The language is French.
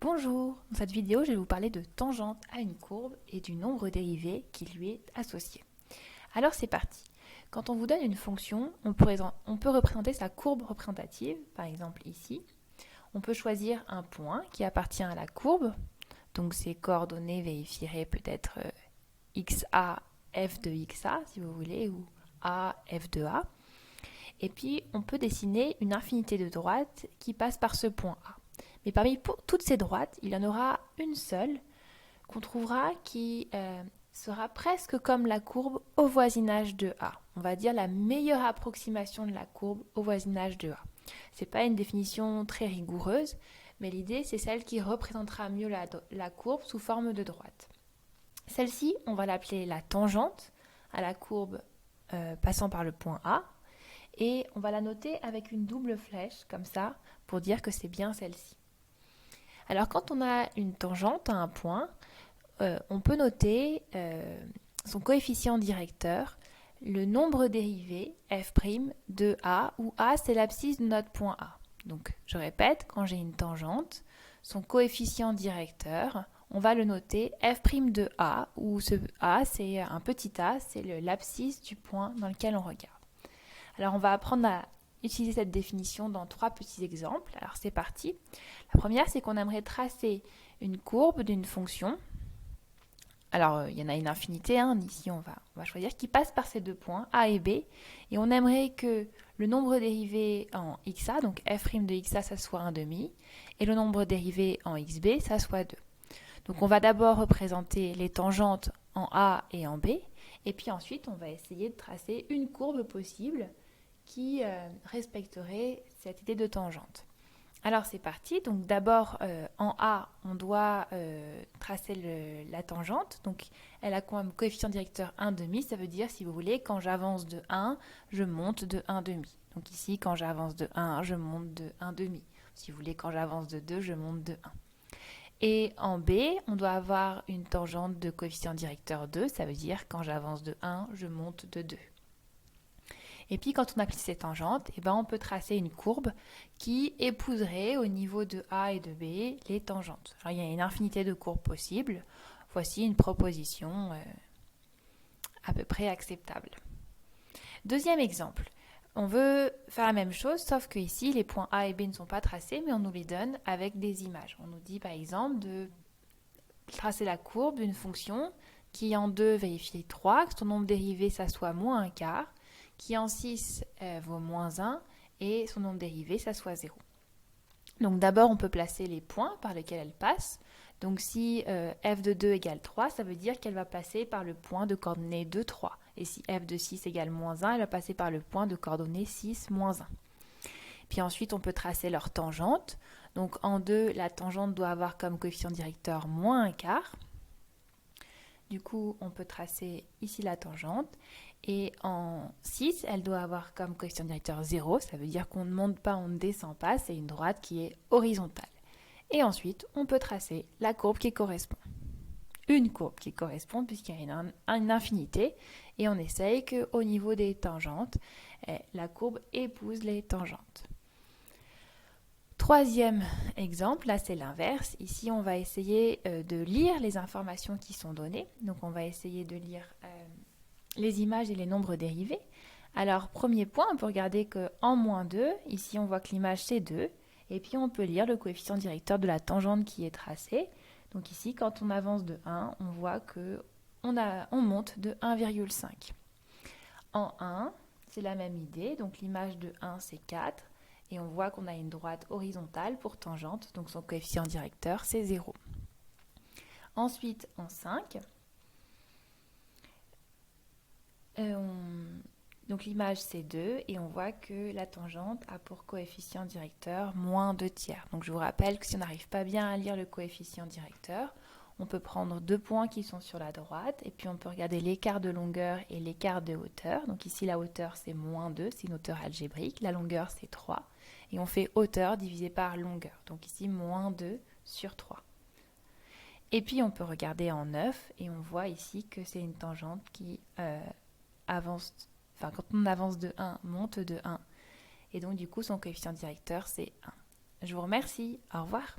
Bonjour, dans cette vidéo je vais vous parler de tangente à une courbe et du nombre dérivé qui lui est associé. Alors c'est parti. Quand on vous donne une fonction, on peut représenter sa courbe représentative, par exemple ici. On peut choisir un point qui appartient à la courbe, donc ces coordonnées vérifieraient peut-être xa, f de xa si vous voulez, ou a, f de a. Et puis on peut dessiner une infinité de droites qui passe par ce point A. Mais parmi toutes ces droites, il y en aura une seule qu'on trouvera qui sera presque comme la courbe au voisinage de A. On va dire la meilleure approximation de la courbe au voisinage de A. Ce n'est pas une définition très rigoureuse, mais l'idée c'est celle qui représentera mieux la courbe sous forme de droite. Celle-ci, on va l'appeler la tangente à la courbe passant par le point A, et on va la noter avec une double flèche, comme ça, pour dire que c'est bien celle-ci. Alors quand on a une tangente à un point, on peut noter son coefficient directeur, le nombre dérivé, f' de A, où A c'est l'abscisse de notre point A. Donc je répète, quand j'ai une tangente, son coefficient directeur, on va le noter f' de A, où ce A c'est un petit a, c'est l'abscisse du point dans lequel on regarde. Alors on va apprendre à utiliser cette définition dans trois petits exemples. Alors c'est parti. La première, c'est qu'on aimerait tracer une courbe d'une fonction. Alors il y en a une infinité, ici on va choisir, qui passe par ces deux points, A et B. Et on aimerait que le nombre dérivé en xa, donc f' de xa, ça soit 1,5, et le nombre dérivé en xb, ça soit 2. Donc on va d'abord représenter les tangentes en A et en B, et puis ensuite on va essayer de tracer une courbe possible qui respecterait cette idée de tangente. Alors c'est parti, donc d'abord en A on doit tracer la tangente, donc elle a comme coefficient directeur 1,5, ça veut dire si vous voulez quand j'avance de 1 je monte de 1,5. Donc ici quand j'avance de 1 je monte de 1,5, si vous voulez quand j'avance de 2 je monte de 1. Et en B on doit avoir une tangente de coefficient directeur 2, ça veut dire quand j'avance de 1 je monte de 2. Et puis quand on applique ces tangentes, on peut tracer une courbe qui épouserait au niveau de A et de B les tangentes. Alors, il y a une infinité de courbes possibles. Voici une proposition à peu près acceptable. Deuxième exemple. On veut faire la même chose, sauf que ici les points A et B ne sont pas tracés, mais on nous les donne avec des images. On nous dit par exemple de tracer la courbe d'une fonction qui en 2 vérifie 3, que son nombre dérivé ça soit moins un quart, qui en 6 vaut moins 1 et son nombre dérivé, ça soit 0. Donc d'abord, on peut placer les points par lesquels elle passe. Donc si f de 2 égale 3, ça veut dire qu'elle va passer par le point de coordonnées 2, 3. Et si f de 6 égale moins 1, elle va passer par le point de coordonnées 6, moins 1. Puis ensuite, on peut tracer leur tangente. Donc en 2, la tangente doit avoir comme coefficient directeur moins un quart. Du coup, on peut tracer ici la tangente. Et en 6, elle doit avoir comme coefficient directeur 0. Ça veut dire qu'on ne monte pas, on ne descend pas. C'est une droite qui est horizontale. Et ensuite, on peut tracer la courbe qui correspond. Une courbe qui correspond puisqu'il y a une infinité. Et on essaye qu'au niveau des tangentes, la courbe épouse les tangentes. Troisième exemple, là c'est l'inverse. Ici on va essayer de lire les informations qui sont données. Donc on va essayer de lire les images et les nombres dérivés. Alors premier point, on peut regarder qu'en moins 2, ici on voit que l'image c'est 2. Et puis on peut lire le coefficient directeur de la tangente qui est tracée. Donc ici quand on avance de 1, on voit qu'on monte de 1,5. En 1, c'est la même idée. Donc l'image de 1 c'est 4. Et on voit qu'on a une droite horizontale pour tangente, donc son coefficient directeur, c'est 0. Ensuite, en 5, donc l'image c'est 2, et on voit que la tangente a pour coefficient directeur moins 2 tiers. Donc je vous rappelle que si on n'arrive pas bien à lire le coefficient directeur, on peut prendre deux points qui sont sur la droite, et puis on peut regarder l'écart de longueur et l'écart de hauteur. Donc ici la hauteur c'est moins 2, c'est une hauteur algébrique, la longueur c'est 3. Et on fait hauteur divisé par longueur. Donc ici, moins 2 sur 3. Et puis, on peut regarder en 9 et on voit ici que c'est une tangente qui avance, enfin, quand on avance de 1, monte de 1. Et donc, du coup, son coefficient directeur, c'est 1. Je vous remercie. Au revoir.